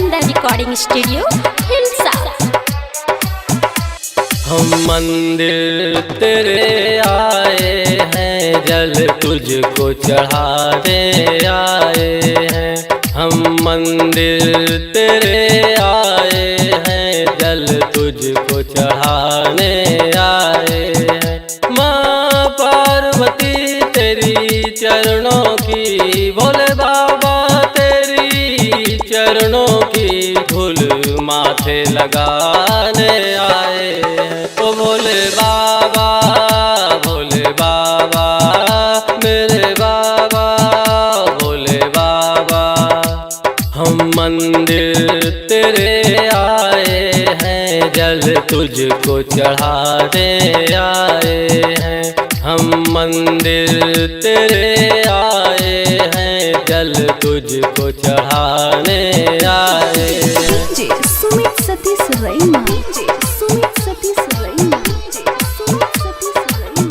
Nalanda recording studio Hilsa. हम मंदिर तेरे आए हैं, जल तुझको चढ़ाने आए हैं। हम मंदिर तेरे आए हैं, जल तुझको चढ़ाने आए हैं। माँ पार्वती तेरी चरणों की, भोले बाबा तेरी चरणों की धूल माथे लगाने आए हैं। ओ भोले बाबा, भोले बाबा, मेरे बाबा, भोले बाबा। हम मंदिर तेरे आए हैं, जल तुझको चढ़ाने आए हैं। हम मंदिर तेरे आए हैं, जल तुझको चढ़ाने आए हैं। डीजे सुमित सतीश रैना, डीजे सुमित सतीश रैना, डीजे सुमित सतीश रैना।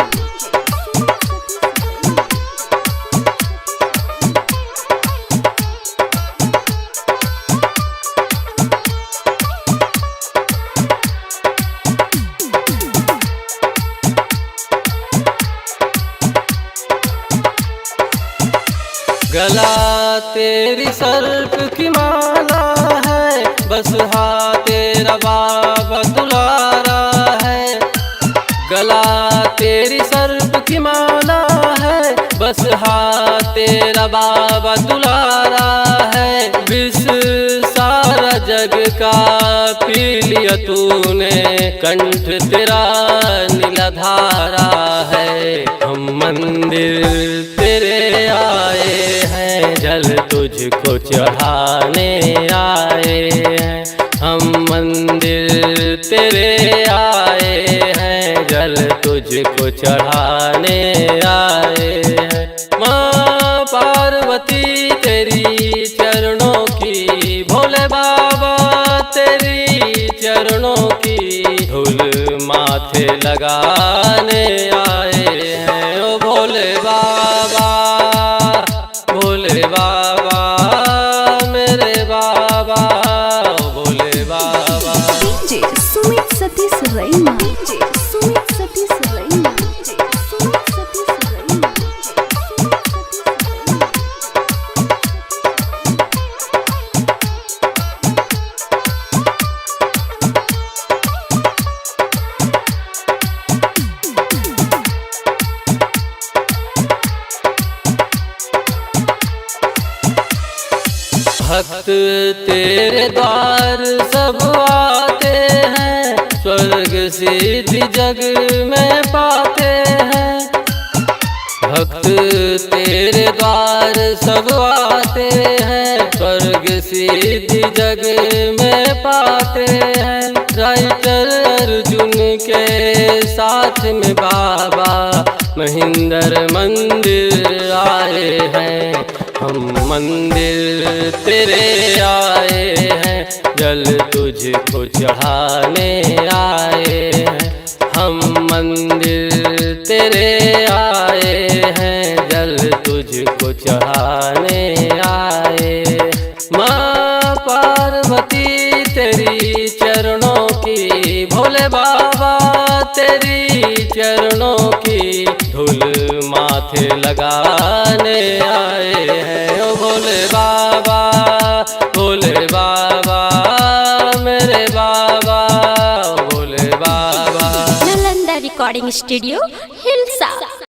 गला तेरी सर्प की माला है, बस हाथ तेरा बाबा दुलारा है। गला तेरी सर्प की माला है, बस हाथ तेरा बाबा दुलारा है। विष सारा जग का पी लिया तूने, कंठ तेरा नीलाधारा है। हम मंदिर तेरे आए हैं, जल तुझको चढ़ाने आए हैं। हम मंदिर तेरे आए हैं, जल तुझको चढ़ाने आए हैं। माँ पार्वती तेरी चरणों की, भोले बाबा तेरी चरणों की धूल माथे लगाने आए हैं। ओ भोले बाबा, भोले बाबा, मेरे बाबा, ओ भोले बाबा। डीजे सुमित सतीश रैना, डीजे सुमित सतीश रैना, डीजे सुमित सतीश रैना। भक्त तेरे द्वार सब आते हैं, स्वर्ग सिद्धि जग में पाते हैं। भक्त तेरे द्वार सब आते हैं, स्वर्ग सिद्धि जग में पाते हैं। राइटर अर्जुन के साथ में बाबा महेंद्र मंदिर आए हैं। हम मंदिर तेरे आए हैं, जल तुझको चढ़ाने आए हैं। हम मंदिर तेरे आए हैं, जल तुझको चढ़ाने आए। माँ पार्वती तेरी चरणों की, भोले बाबा तेरी चरणों की धूल माथे लगाने आए हैं। ओ भोले बाबा, भोले बाबा, मेरे बाबा, भोले बाबा। Nalanda recording studio Hilsa.